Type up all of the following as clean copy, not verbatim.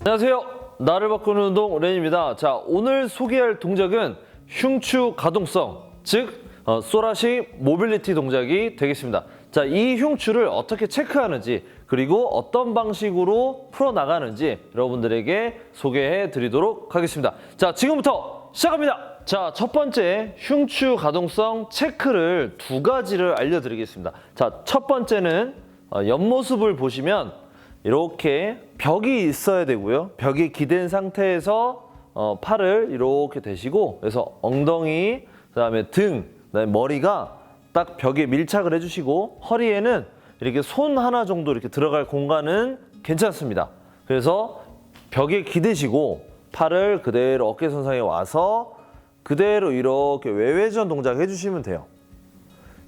안녕하세요. 나를 바꾸는 운동 렌입니다. 자, 오늘 소개할 동작은 흉추 가동성, 즉 소라식 모빌리티 동작이 되겠습니다. 자, 이 흉추를 어떻게 체크하는지 그리고 어떤 방식으로 풀어나가는지 여러분들에게 소개해 드리도록 하겠습니다. 자, 지금부터 시작합니다. 자, 첫 번째 흉추 가동성 체크를 두 가지를 알려드리겠습니다. 자, 첫 번째는 옆모습을 보시면 이렇게 벽이 있어야 되고요. 벽에 기댄 상태에서 팔을 이렇게 대시고, 그래서 엉덩이, 그다음에 등, 그다음에 머리가 딱 벽에 밀착을 해주시고, 허리에는 이렇게 손 하나 정도 이렇게 들어갈 공간은 괜찮습니다. 그래서 벽에 기대시고 팔을 그대로 어깨선상에 와서 그대로 이렇게 외회전 동작 해주시면 돼요.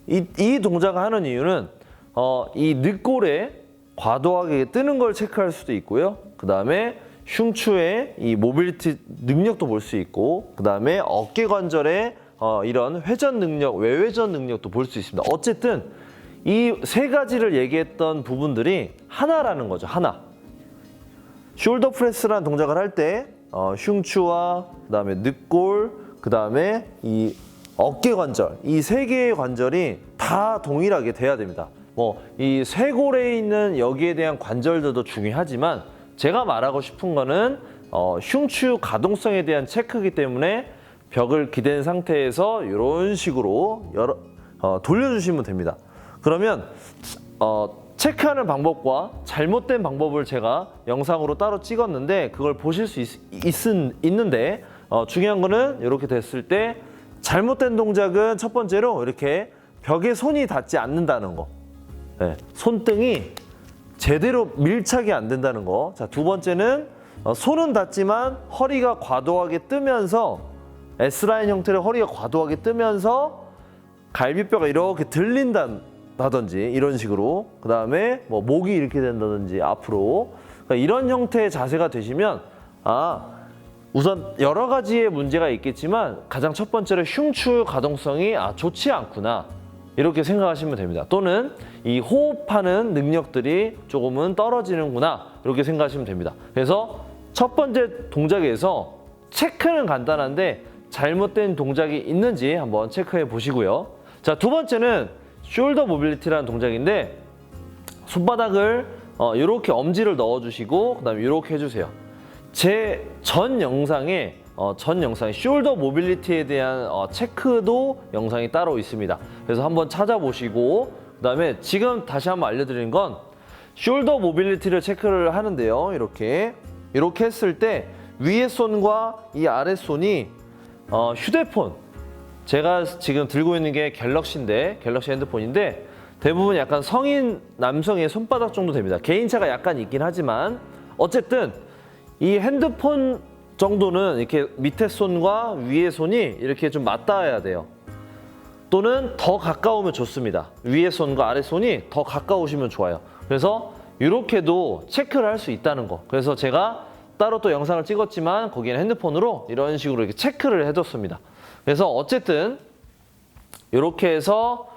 이 동작을 하는 이유는 이 늑골에 과도하게 뜨는 걸 체크할 수도 있고요. 그 다음에 흉추의 이 모빌리티 능력도 볼 수 있고, 그 다음에 어깨 관절의 이런 회전 능력, 외회전 능력도 볼 수 있습니다. 어쨌든 이 세 가지를 얘기했던 부분들이 하나라는 거죠. 하나. 숄더 프레스라는 동작을 할 때 흉추와 그 다음에 늑골, 그 다음에 이 어깨 관절, 이 세 개의 관절이 다 동일하게 돼야 됩니다. 이 쇄골에 있는 여기에 대한 관절들도 중요하지만 제가 말하고 싶은 거는 흉추 가동성에 대한 체크이기 때문에 벽을 기댄 상태에서 이런 식으로 돌려주시면 됩니다. 그러면 체크하는 방법과 잘못된 방법을 제가 영상으로 따로 찍었는데 그걸 보실 수 있는데 중요한 거는 이렇게 됐을 때 잘못된 동작은 첫 번째로 이렇게 벽에 손이 닿지 않는다는 거. 네, 손등이 제대로 밀착이 안 된다는 거. 자, 두 번째는 손은 닿지만 허리가 과도하게 뜨면서 S라인 형태의 허리가 과도하게 뜨면서 갈비뼈가 이렇게 들린다든지 이런 식으로, 그 다음에 목이 이렇게 된다든지 앞으로, 그러니까 이런 형태의 자세가 되시면 우선 여러 가지의 문제가 있겠지만 가장 첫 번째로 흉추 가동성이 좋지 않구나 이렇게 생각하시면 됩니다. 또는 이 호흡하는 능력들이 조금은 떨어지는구나 이렇게 생각하시면 됩니다. 그래서 첫 번째 동작에서 체크는 간단한데 잘못된 동작이 있는지 한번 체크해 보시고요. 자, 두 번째는 숄더 모빌리티라는 동작인데 손바닥을 이렇게 엄지를 넣어주시고 그 다음에 이렇게 해주세요. 제 전 영상에 숄더 모빌리티에 대한 체크도 영상이 따로 있습니다. 그래서 한번 찾아보시고, 그 다음에 지금 다시 한번 알려드리는 건 숄더 모빌리티를 체크를 하는데요. 이렇게 했을 때 위에 손과 이 아래 손이 휴대폰, 제가 지금 들고 있는 게 갤럭시 핸드폰인데 대부분 약간 성인 남성의 손바닥 정도 됩니다. 개인차가 약간 있긴 하지만 어쨌든 이 핸드폰 정도는 이렇게 밑에 손과 위에 손이 이렇게 좀 맞닿아야 돼요. 또는 더 가까우면 좋습니다. 위에 손과 아래 손이 더 가까우시면 좋아요. 그래서 이렇게도 체크를 할 수 있다는 거. 그래서 제가 따로 또 영상을 찍었지만 거기에는 핸드폰으로 이런 식으로 이렇게 체크를 해뒀습니다. 그래서 어쨌든 이렇게 해서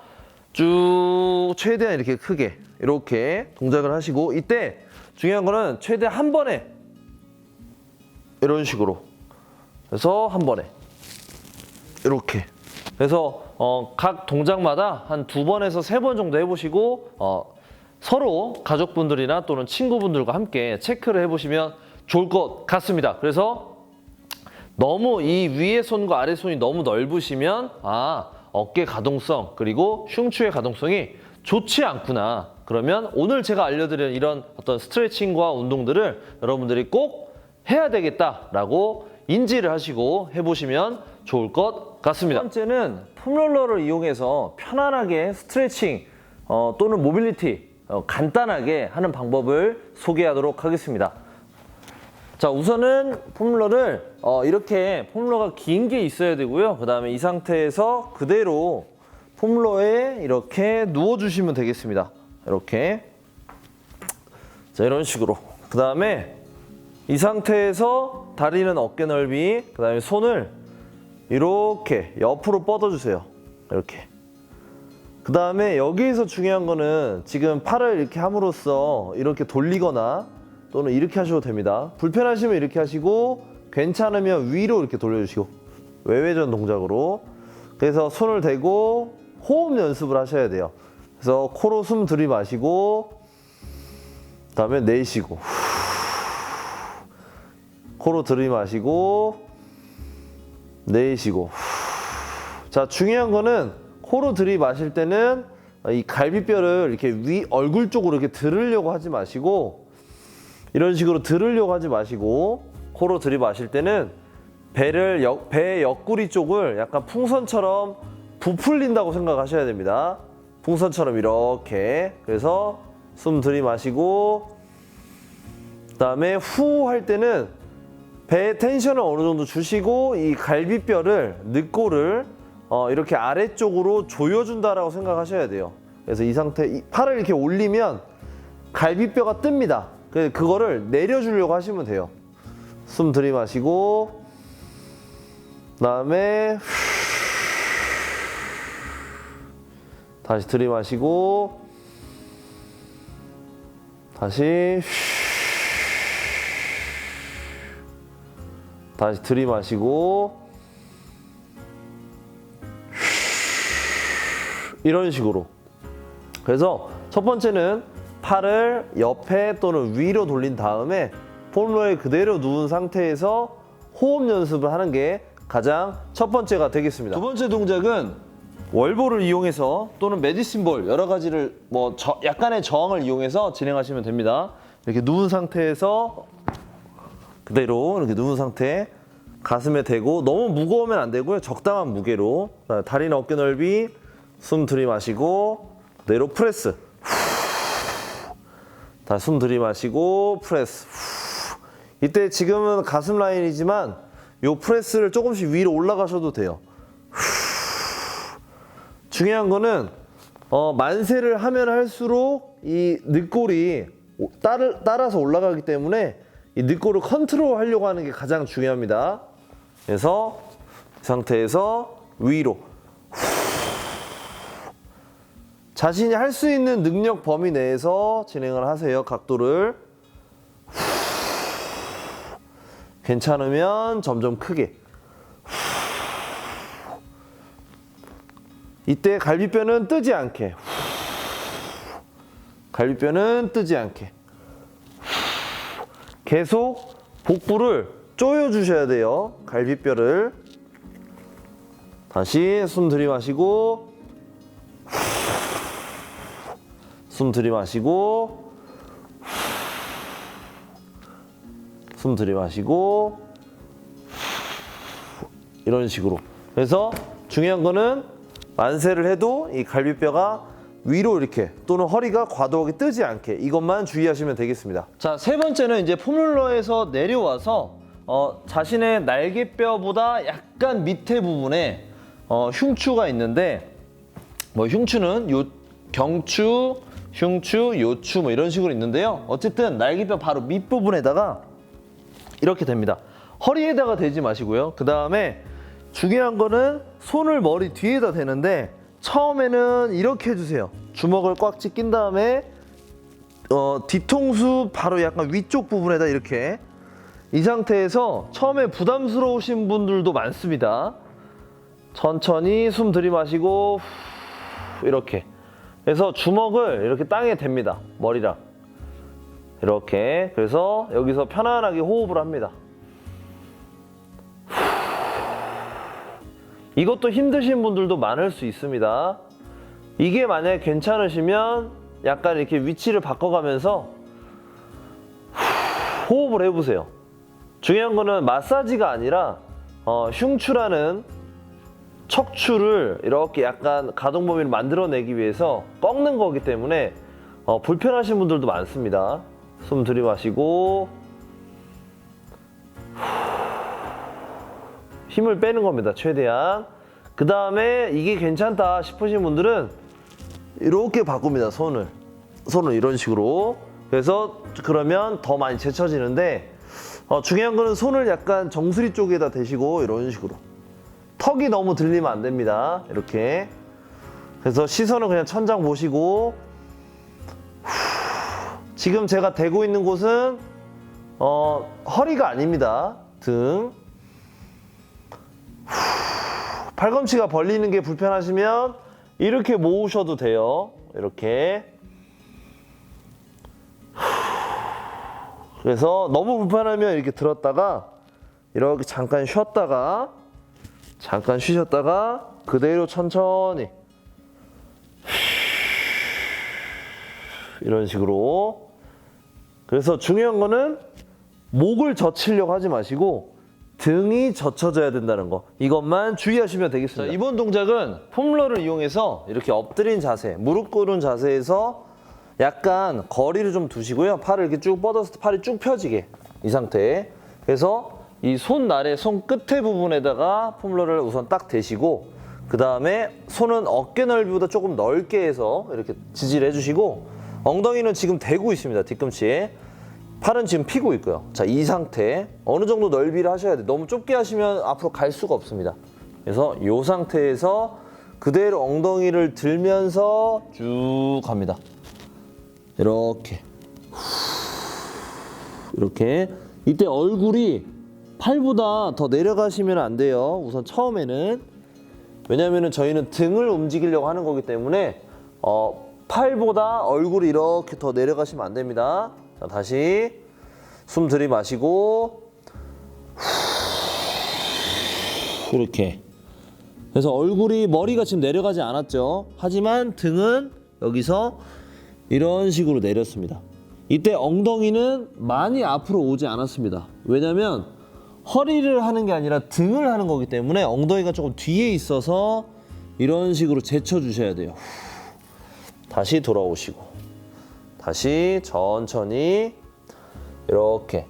쭉 최대한 이렇게 크게 이렇게 동작을 하시고, 이때 중요한 거는 최대 한 번에 이런 식으로 해서 한 번에 이렇게 해서 각 동작마다 한 2번에서 3번 정도 해보시고 서로 가족분들이나 또는 친구분들과 함께 체크를 해보시면 좋을 것 같습니다. 그래서 너무 이 위에 손과 아래 손이 너무 넓으시면 어깨 가동성 그리고 흉추의 가동성이 좋지 않구나. 그러면 오늘 제가 알려드린 이런 어떤 스트레칭과 운동들을 여러분들이 꼭 해야 되겠다라고 인지를 하시고 해보시면 좋을 것 같습니다. 첫 번째는 폼롤러를 이용해서 편안하게 스트레칭 또는 모빌리티 간단하게 하는 방법을 소개하도록 하겠습니다. 자, 우선은 폼롤러를 이렇게 폼롤러가 긴 게 있어야 되고요. 그 다음에 이 상태에서 그대로 폼롤러에 이렇게 누워주시면 되겠습니다. 이렇게. 자, 이런 식으로. 그 다음에 이 상태에서 다리는 어깨 넓이, 그 다음에 손을 이렇게 옆으로 뻗어주세요. 이렇게. 그 다음에 여기에서 중요한 거는 지금 팔을 이렇게 함으로써 이렇게 돌리거나 또는 이렇게 하셔도 됩니다. 불편하시면 이렇게 하시고 괜찮으면 위로 이렇게 돌려주시고 외회전 동작으로. 그래서 손을 대고 호흡 연습을 하셔야 돼요. 그래서 코로 숨 들이마시고 그다음에 내쉬고 코로 들이마시고 내쉬고. 자, 중요한 거는 코로 들이마실 때는 이 갈비뼈를 이렇게 얼굴 쪽으로 이렇게 들으려고 하지 마시고 이런 식으로 들으려고 하지 마시고 코로 들이마실 때는 배 옆구리 쪽을 약간 풍선처럼 부풀린다고 생각하셔야 됩니다. 풍선처럼 이렇게. 그래서 숨 들이마시고 그다음에 후 할 때는 배에 텐션을 어느 정도 주시고 이 갈비뼈를 늑골을 이렇게 아래쪽으로 조여준다라고 생각하셔야 돼요. 그래서 이 상태, 팔을 이렇게 올리면 갈비뼈가 뜹니다. 그거를 내려주려고 하시면 돼요. 숨 들이마시고 그다음에 다시 들이마시고 다시 들이마시고 이런 식으로. 그래서 첫 번째는 팔을 옆에 또는 위로 돌린 다음에 폼롤러에 그대로 누운 상태에서 호흡 연습을 하는 게 가장 첫 번째가 되겠습니다. 두 번째 동작은 월볼을 이용해서 또는 메디신볼 여러 가지를 약간의 저항을 이용해서 진행하시면 됩니다. 이렇게 누운 상태에서 그대로 이렇게 누운 상태 가슴에 대고 너무 무거우면 안 되고요. 적당한 무게로 다리나 어깨 넓이 숨 들이마시고 그대로 프레스. 다시 숨 들이마시고 프레스. 이때 지금은 가슴 라인이지만 이 프레스를 조금씩 위로 올라가셔도 돼요. 중요한 거는 만세를 하면 할수록 이 늑골이 따라서 올라가기 때문에 이 늑골을 컨트롤 하려고 하는 게 가장 중요합니다. 그래서 이 상태에서 위로 자신이 할 수 있는 능력 범위 내에서 진행을 하세요. 각도를 괜찮으면 점점 크게. 이때 갈비뼈는 뜨지 않게. 갈비뼈는 뜨지 않게. 계속 복부를 조여주셔야 돼요. 갈비뼈를. 다시 숨 들이마시고 숨 들이마시고 숨 들이마시고 이런 식으로. 그래서 중요한 거는 만세를 해도 이 갈비뼈가 위로 이렇게 또는 허리가 과도하게 뜨지 않게 이것만 주의하시면 되겠습니다. 자, 세 번째는 이제 폼롤러에서 내려와서 자신의 날개뼈보다 약간 밑에 부분에 흉추가 있는데 흉추는 경추, 흉추, 요추 이런 식으로 있는데요. 어쨌든 날개뼈 바로 밑부분에다가 이렇게 됩니다. 허리에다가 대지 마시고요. 그 다음에 중요한 거는 손을 머리 뒤에다 대는데 처음에는 이렇게 해주세요. 주먹을 꽉 찢긴 다음에 뒤통수 바로 약간 위쪽 부분에다 이렇게. 이 상태에서 처음에 부담스러우신 분들도 많습니다. 천천히 숨 들이마시고 이렇게. 그래서 주먹을 이렇게 땅에 댑니다. 머리랑 이렇게. 그래서 여기서 편안하게 호흡을 합니다. 이것도 힘드신 분들도 많을 수 있습니다. 이게 만약에 괜찮으시면 약간 이렇게 위치를 바꿔가면서 호흡을 해보세요. 중요한 거는 마사지가 아니라 흉추라는 척추를 이렇게 약간 가동 범위를 만들어내기 위해서 꺾는 거기 때문에 불편하신 분들도 많습니다. 숨 들이마시고 힘을 빼는 겁니다. 최대한. 그 다음에 이게 괜찮다 싶으신 분들은 이렇게 바꿉니다. 손을 이런 식으로. 그래서 그러면 더 많이 제쳐지는데 중요한 거는 손을 약간 정수리 쪽에다 대시고 이런 식으로. 턱이 너무 들리면 안 됩니다. 이렇게. 그래서 시선은 그냥 천장 보시고 지금 제가 대고 있는 곳은 허리가 아닙니다. 등. 팔꿈치가 벌리는 게 불편하시면 이렇게 모으셔도 돼요. 이렇게. 그래서 너무 불편하면 이렇게 들었다가 이렇게 잠깐 쉬었다가 잠깐 쉬셨다가 그대로 천천히 이런 식으로. 그래서 중요한 거는 목을 젖히려고 하지 마시고 등이 젖혀져야 된다는 거, 이것만 주의하시면 되겠습니다. 자, 이번 동작은 폼롤을 이용해서 이렇게 엎드린 자세, 무릎 꿇은 자세에서 약간 거리를 좀 두시고요. 팔을 이렇게 쭉 뻗어서 팔이 쭉 펴지게, 이 상태에. 그래서 이 손날의 손 끝에 부분에다가 폼롤을 우선 딱 대시고, 그 다음에 손은 어깨 넓이보다 조금 넓게 해서 이렇게 지지를 해주시고, 엉덩이는 지금 대고 있습니다. 뒤꿈치에. 팔은 지금 피고 있고요. 자, 이 상태. 어느 정도 넓이를 하셔야 돼요. 너무 좁게 하시면 앞으로 갈 수가 없습니다. 그래서 이 상태에서 그대로 엉덩이를 들면서 쭉 갑니다. 이렇게. 이렇게. 이때 얼굴이 팔보다 더 내려가시면 안 돼요. 우선 처음에는. 왜냐면은 저희는 등을 움직이려고 하는 거기 때문에 팔보다 얼굴이 이렇게 더 내려가시면 안 됩니다. 자, 다시 숨 들이마시고 이렇게. 그래서 얼굴이, 머리가 지금 내려가지 않았죠. 하지만 등은 여기서 이런 식으로 내렸습니다. 이때 엉덩이는 많이 앞으로 오지 않았습니다. 왜냐면 허리를 하는 게 아니라 등을 하는 거기 때문에 엉덩이가 조금 뒤에 있어서 이런 식으로 제쳐 주셔야 돼요. 다시 돌아오시고, 다시 천천히 이렇게.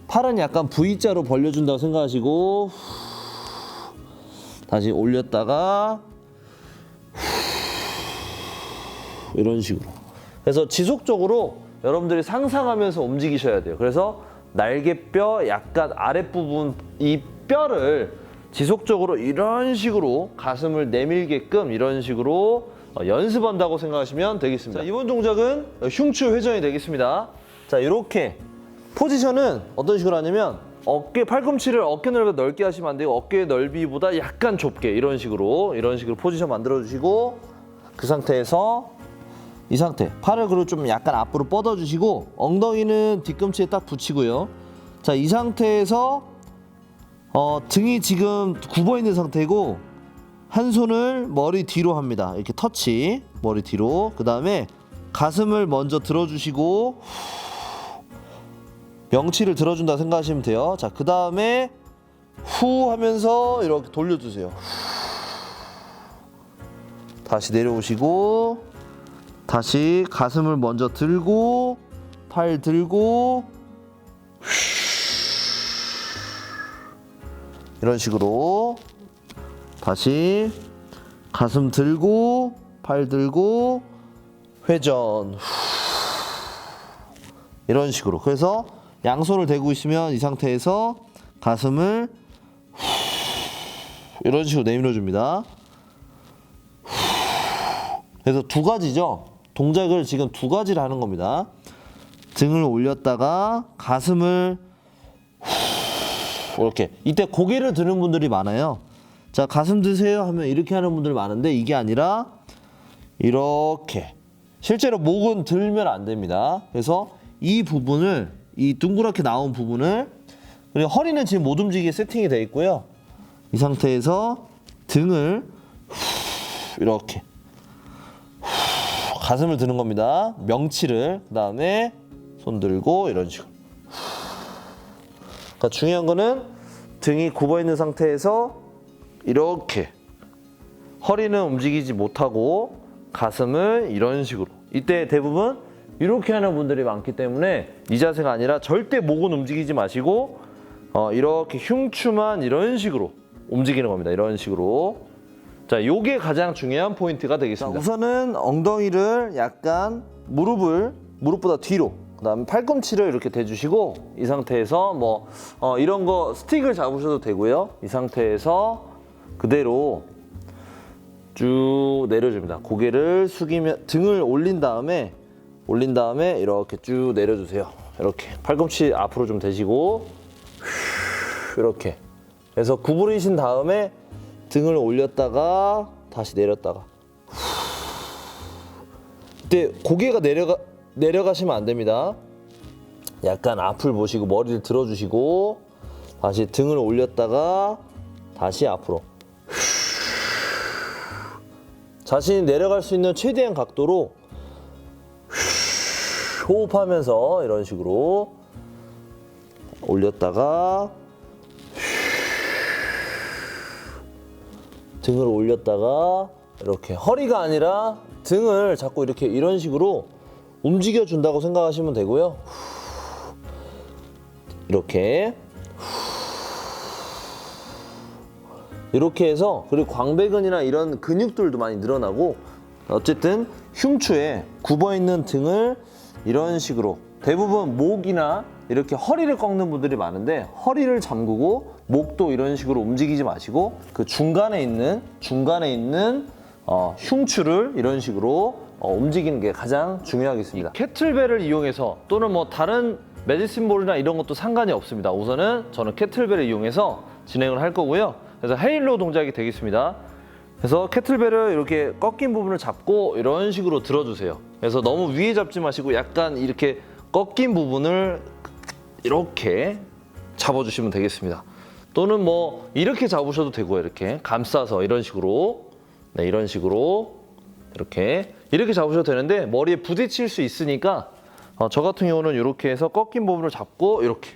팔은 약간 V자로 벌려준다고 생각하시고, 다시 올렸다가 이런 식으로. 그래서 지속적으로 여러분들이 상상하면서 움직이셔야 돼요. 그래서 날개뼈 약간 아랫부분, 이 뼈를 지속적으로 이런 식으로 가슴을 내밀게끔 이런 식으로 연습한다고 생각하시면 되겠습니다. 자, 이번 동작은 흉추 회전이 되겠습니다. 자, 이렇게 포지션은 어떤 식으로 하냐면 팔꿈치를 어깨 넓이 넓게 하시면 안 되고 어깨 넓이보다 약간 좁게 이런 식으로 포지션 만들어 주시고, 그 상태에서 이 상태, 팔을 그리고 좀 약간 앞으로 뻗어 주시고 엉덩이는 뒤꿈치에 딱 붙이고요. 자, 이 상태에서 등이 지금 굽어 있는 상태고 한 손을 머리 뒤로 합니다. 이렇게 터치, 머리 뒤로. 그 다음에 가슴을 먼저 들어주시고 명치를 들어준다 생각하시면 돼요. 자, 그 다음에 후 하면서 이렇게 돌려주세요. 다시 내려오시고, 다시 가슴을 먼저 들고, 팔 들고, 이런 식으로. 다시 가슴 들고, 팔 들고, 회전. 이런 식으로. 그래서 양손을 대고 있으면 이 상태에서 가슴을 이런 식으로 내밀어 줍니다. 그래서 두 가지죠. 동작을 지금 두 가지를 하는 겁니다. 등을 올렸다가 가슴을 이렇게. 이때 고개를 드는 분들이 많아요. 자, 가슴 드세요 하면 이렇게 하는 분들 많은데 이게 아니라 이렇게. 실제로 목은 들면 안 됩니다. 그래서 이 부분을, 이 둥그랗게 나온 부분을, 그리고 허리는 지금 못 움직이게 세팅이 되어 있고요. 이 상태에서 등을 이렇게 가슴을 드는 겁니다. 명치를. 그 다음에 손 들고 이런 식으로. 그러니까 중요한 거는 등이 굽어 있는 상태에서 이렇게 허리는 움직이지 못하고 가슴을 이런 식으로. 이때 대부분 이렇게 하는 분들이 많기 때문에 이 자세가 아니라 절대 목은 움직이지 마시고 이렇게 흉추만 이런 식으로 움직이는 겁니다. 이런 식으로. 자, 요게 가장 중요한 포인트가 되겠습니다. 자, 우선은 엉덩이를 약간 무릎보다 뒤로, 그 다음에 팔꿈치를 이렇게 대주시고, 이 상태에서 이런 거 스틱을 잡으셔도 되고요. 이 상태에서 그대로 쭉 내려줍니다. 고개를 숙이면 등을 올린 다음에 이렇게 쭉 내려주세요. 이렇게 팔꿈치 앞으로 좀 대시고 이렇게 해서 구부리신 다음에 등을 올렸다가 다시 내렸다가 이때 고개가 내려가시면 안 됩니다. 약간 앞을 보시고 머리를 들어주시고 다시 등을 올렸다가 다시 앞으로 자신이 내려갈 수 있는 최대한 각도로 호흡하면서 이런 식으로 올렸다가 등을 올렸다가 이렇게 허리가 아니라 등을 자꾸 이렇게 이런 식으로 움직여 준다고 생각하시면 되고요. 이렇게 해서 그리고 광배근이나 이런 근육들도 많이 늘어나고 어쨌든 흉추에 굽어있는 등을 이런 식으로 대부분 목이나 이렇게 허리를 꺾는 분들이 많은데 허리를 잠그고 목도 이런 식으로 움직이지 마시고 그 중간에 있는 흉추를 이런 식으로 움직이는 게 가장 중요하겠습니다. 캐틀벨을 이용해서 또는 뭐 다른 메디슨볼이나 이런 것도 상관이 없습니다. 우선은 저는 캐틀벨을 이용해서 진행을 할 거고요. 그래서 헤일로 동작이 되겠습니다. 그래서 캐틀벨을 이렇게 꺾인 부분을 잡고 이런 식으로 들어주세요. 그래서 너무 위에 잡지 마시고 약간 이렇게 꺾인 부분을 이렇게 잡아주시면 되겠습니다. 또는 뭐 이렇게 잡으셔도 되고요. 이렇게 감싸서 이런 식으로 이런 식으로 이렇게 잡으셔도 되는데 머리에 부딪힐 수 있으니까 저 같은 경우는 이렇게 해서 꺾인 부분을 잡고 이렇게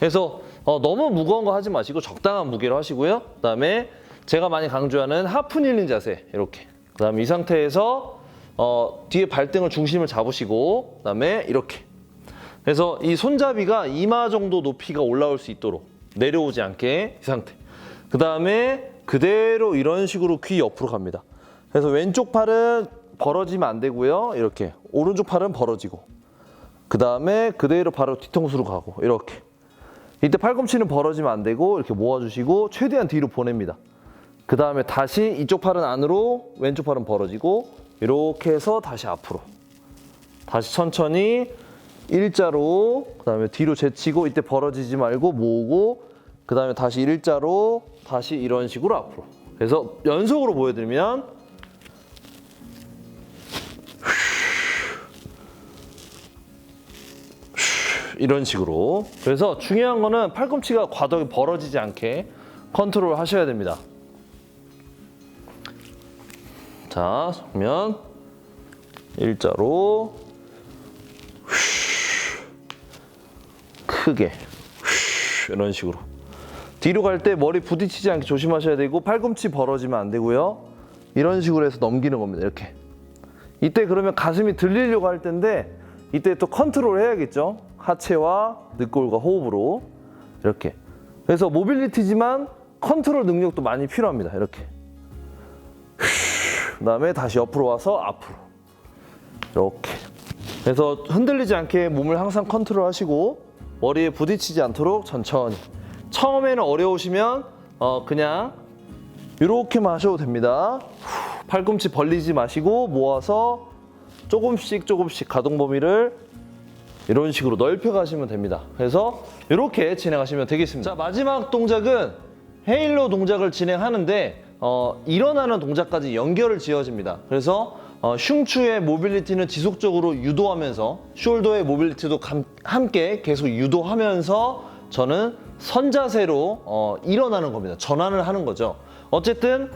해서 너무 무거운 거 하지 마시고 적당한 무게로 하시고요. 그다음에 제가 많이 강조하는 하프 닐링 자세 이렇게. 그다음에 이 상태에서 뒤에 발등을 중심을 잡으시고 그다음에 이렇게. 그래서 이 손잡이가 이마 정도 높이가 올라올 수 있도록 내려오지 않게 이 상태. 그다음에 그대로 이런 식으로 귀 옆으로 갑니다. 그래서 왼쪽 팔은 벌어지면 안 되고요. 이렇게. 오른쪽 팔은 벌어지고. 그다음에 그대로 바로 뒤통수로 가고 이렇게. 이때 팔꿈치는 벌어지면 안 되고 이렇게 모아주시고 최대한 뒤로 보냅니다. 그 다음에 다시 이쪽 팔은 안으로 왼쪽 팔은 벌어지고 이렇게 해서 다시 앞으로 다시 천천히 일자로 그 다음에 뒤로 제치고 이때 벌어지지 말고 모으고 그 다음에 다시 일자로 다시 이런 식으로 앞으로. 그래서 연속으로 보여드리면 이런 식으로. 그래서 중요한 거는 팔꿈치가 과도하게 벌어지지 않게 컨트롤 하셔야 됩니다. 자, 그러면 일자로 크게 이런 식으로. 뒤로 갈 때 머리 부딪히지 않게 조심하셔야 되고 팔꿈치 벌어지면 안 되고요. 이런 식으로 해서 넘기는 겁니다. 이렇게. 이때 그러면 가슴이 들리려고 할 텐데 이때 또 컨트롤 해야겠죠. 하체와 늑골과 호흡으로 이렇게. 그래서 모빌리티지만 컨트롤 능력도 많이 필요합니다. 이렇게. 그 다음에 다시 옆으로 와서 앞으로 이렇게. 그래서 흔들리지 않게 몸을 항상 컨트롤 하시고 머리에 부딪히지 않도록 천천히. 처음에는 어려우시면 그냥 이렇게만 하셔도 됩니다. 팔꿈치 벌리지 마시고 모아서 조금씩 가동 범위를 이런 식으로 넓혀 가시면 됩니다. 그래서 이렇게 진행하시면 되겠습니다. 자, 마지막 동작은 헤일로 동작을 진행하는데 일어나는 동작까지 연결을 지어집니다. 그래서 흉추의 모빌리티는 지속적으로 유도하면서 숄더의 모빌리티도 함께 계속 유도하면서 저는 선자세로 일어나는 겁니다. 전환을 하는 거죠. 어쨌든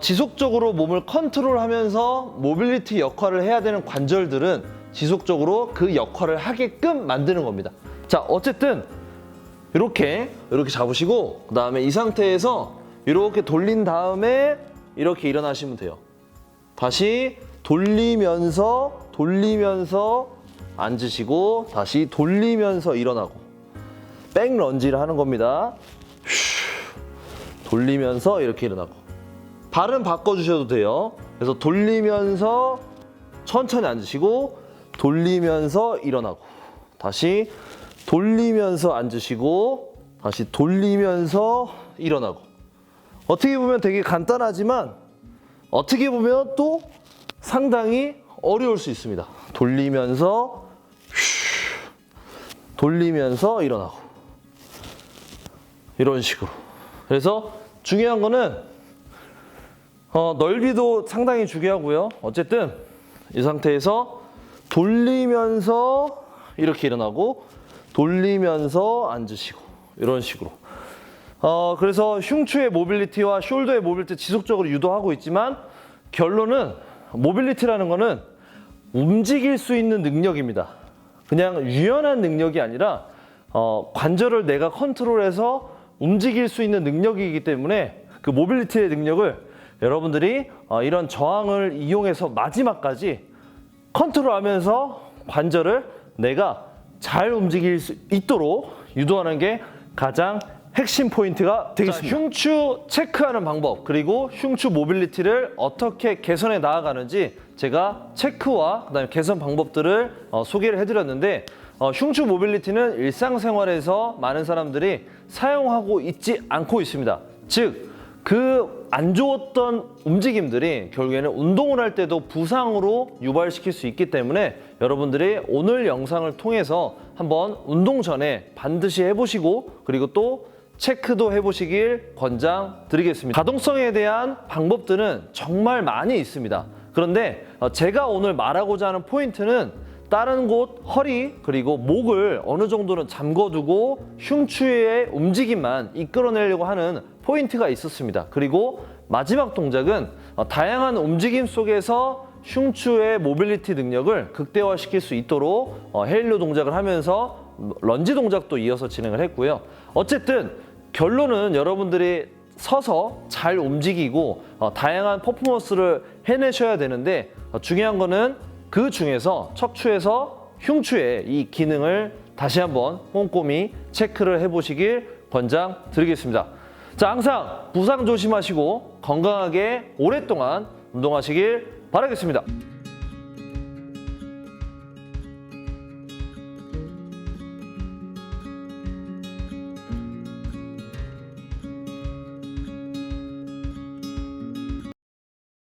지속적으로 몸을 컨트롤하면서 모빌리티 역할을 해야 되는 관절들은 지속적으로 그 역할을 하게끔 만드는 겁니다. 자, 어쨌든 이렇게 잡으시고 그 다음에 이 상태에서 이렇게 돌린 다음에 이렇게 일어나시면 돼요. 다시 돌리면서 앉으시고 다시 돌리면서 일어나고 백 런지를 하는 겁니다. 돌리면서 이렇게 일어나고 발은 바꿔주셔도 돼요. 그래서 돌리면서 천천히 앉으시고 돌리면서 일어나고 다시 돌리면서 앉으시고 다시 돌리면서 일어나고. 어떻게 보면 되게 간단하지만 어떻게 보면 또 상당히 어려울 수 있습니다. 돌리면서 돌리면서 일어나고 이런 식으로. 그래서 중요한 거는 넓이도 상당히 중요하고요. 어쨌든 이 상태에서 돌리면서 이렇게 일어나고 돌리면서 앉으시고 이런 식으로. 그래서 흉추의 모빌리티와 숄더의 모빌리티 지속적으로 유도하고 있지만 결론은 모빌리티라는 거는 움직일 수 있는 능력입니다. 그냥 유연한 능력이 아니라 관절을 내가 컨트롤해서 움직일 수 있는 능력이기 때문에 그 모빌리티의 능력을 여러분들이 이런 저항을 이용해서 마지막까지 컨트롤하면서 관절을 내가 잘 움직일 수 있도록 유도하는 게 가장 핵심 포인트가 되겠습니다. 자, 흉추 체크하는 방법 그리고 흉추 모빌리티를 어떻게 개선해 나아가는지 제가 체크와 그다음에 개선 방법들을 소개를 해드렸는데 흉추 모빌리티는 일상생활에서 많은 사람들이 사용하고 있지 않고 있습니다. 즉, 그 안 좋았던 움직임들이 결국에는 운동을 할 때도 부상으로 유발시킬 수 있기 때문에 여러분들이 오늘 영상을 통해서 한번 운동 전에 반드시 해보시고 그리고 또 체크도 해보시길 권장드리겠습니다. 가동성에 대한 방법들은 정말 많이 있습니다. 그런데 제가 오늘 말하고자 하는 포인트는 다른 곳 허리 그리고 목을 어느 정도는 잠궈두고 흉추의 움직임만 이끌어내려고 하는 포인트가 있었습니다. 그리고 마지막 동작은 다양한 움직임 속에서 흉추의 모빌리티 능력을 극대화시킬 수 있도록 헤일로 동작을 하면서 런지 동작도 이어서 진행을 했고요. 어쨌든 결론은 여러분들이 서서 잘 움직이고 다양한 퍼포먼스를 해내셔야 되는데 중요한 거는 그 중에서 척추에서 흉추의 이 기능을 다시 한번 꼼꼼히 체크를 해보시길 권장드리겠습니다. 자, 항상 부상 조심하시고 건강하게 오랫동안 운동하시길 바라겠습니다.